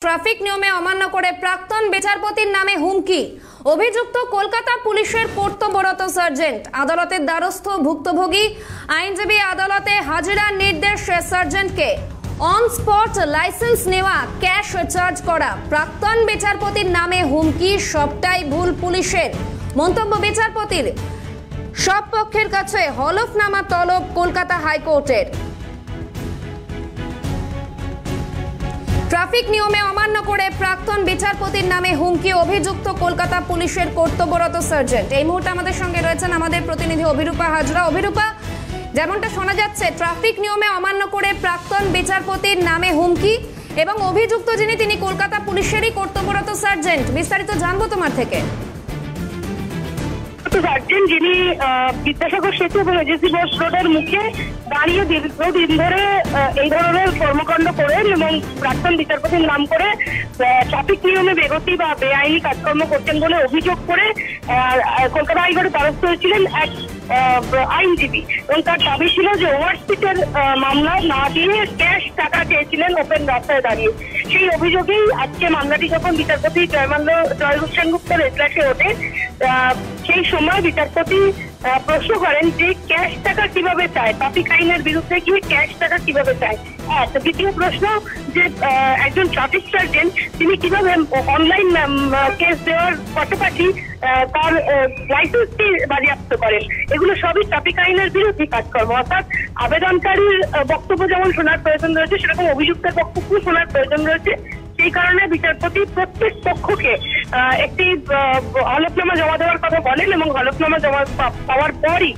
Traffic নিয়মে অমান্য করে প্রাক্তন বিচারপতির নামে হুমকি। অভিযুক্ত কলকাতা পুলিশের কর্তব্যরত সার্জেন্ট। আদালতের দ্বারস্থ ভুক্তভোগী আইনজীবী আদালতে হাজিরার নির্দেশ সার্জেন্টকে। অন স্পট লাইসেন্স নেওয়া, ক্যাশ চার্জ করা। প্রাক্তন বিচারপতির নামে হুমকি, সবটাই ভুল পুলিশের। মন্তব্য বিচারপতির। সব পক্ষের কাছে হলফনামা তলব কলকাতা হাইকোর্টের। ট্রাফিক নিয়মে অমান্য করে প্রাক্তন বিচারপতির নামে হুমকি, অভিযুক্ত কলকাতা পুলিশের কর্তব্যরত সার্জেন্ট। এই মুহূর্তে আমাদের সঙ্গে রয়েছেন আমাদের প্রতিনিধি অভিরূপা হাজরা। অভিরূপা, যেমনটা শোনা যাচ্ছে, ট্রাফিক নিয়মে অমান্য করে প্রাক্তন বিচারপতির নামে হুমকি এবং অভিযুক্ত তিনি কলকাতা পুলিশেরই কর্তব্যরত সার্জেন্ট। বিস্তারিত জানবো তোমার থেকে। সার্জেন্ট যিনি বিদ্যাসাগর সেতু এবং এজেন্সি বস রোডের মুখে দাঁড়িয়ে দীর্ঘদিন ধরে এই ধরনের কর্মকাণ্ড করেন এবং প্রাক্তন বিচারপতির নাম করে ট্রাফিক নিয়মে বেগতি বা বেআইনি কাজকর্ম করছেন বলে অভিযোগ করে কলকাতা হাইকোর্টে দ্বারস্থ হয়েছিলেন এক আইনজীবী এবং তার দাবি ছিল যে ওভারস্পিডের মামলা না দিয়ে ক্যাশ টাকা চেয়েছিলেন ওপেন রাস্তায় দাঁড়িয়ে। সেই অভিযোগেই আজকে মামলাটি যখন বিচারপতি জয় সেনগুপ্তের এজলাসে ওঠে, সেই সময় বিচারপতি প্রশ্ন করেন যে ক্যাশ টাকা কিভাবে চায়, ট্রাফিক আইনের বিরুদ্ধে গিয়ে ক্যাশ টাকা কিভাবে চায়। দ্বিতীয় প্রশ্ন যে একজন ট্রাফিক সার্জেন্ট তিনি কিভাবে অনলাইন কেস দেওয়ার পাশাপাশি তার লাইসেন্সটি বাজেয়াপ্ত করেন। এগুলো সবই ট্রাফিক আইনের বিরুদ্ধে কাজকর্ম। অর্থাৎ আবেদনকারীর বক্তব্য যেমন শোনার প্রয়োজন রয়েছে, সেরকম অভিযুক্তের বক্তব্য শোনার প্রয়োজন রয়েছে। সেই কারণে বিচারপতি প্রত্যেক পক্ষকে একটি হলফনামা জমা দেওয়ার কথা বলেন এবং হলফনামা জমা পাওয়ার পরই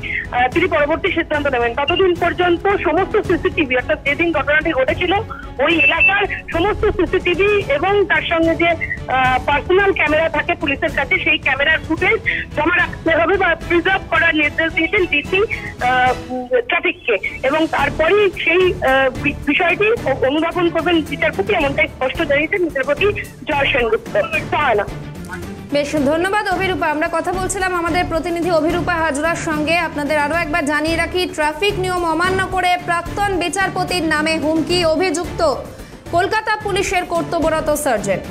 তিনি পরবর্তী সিদ্ধান্ত নেবেন। ততদিন পর্যন্ত সমস্ত সিসিটিভি, অর্থাৎ যেদিন ঘটনাটি ঘটেছিল ওই এলাকার সমস্ত সিসিটিভি এবং তার সঙ্গে যে পার্সোনাল ক্যামেরা থাকে পুলিশের কাছে, সেই ক্যামেরার ফুটেজ জমা রাখতে হবে বা প্রিজার্ভ করার নির্দেশ দিয়েছেন ডিসি ট্রাফিককে এবং তারপরেই সেই বিষয়টি অনুধাবন করবেন বিচারপতি, এমনটাই স্পষ্ট জানিয়েছেন বিচারপতি জয় সেনগুপ্ত। বেশ, ধন্যবাদ অভিরূপা। আমরা কথা বলছিলাম আমাদের প্রতিনিধি অভিরূপা হাজরার সঙ্গে। আপনাদের আরো একবার জানিয়ে রাখি, ট্রাফিক নিয়ম অমান্য করে প্রাক্তন বিচারপতির নামে হুমকি, অভিযুক্ত কলকাতা পুলিশের কর্তব্যরত সার্জেন্ট।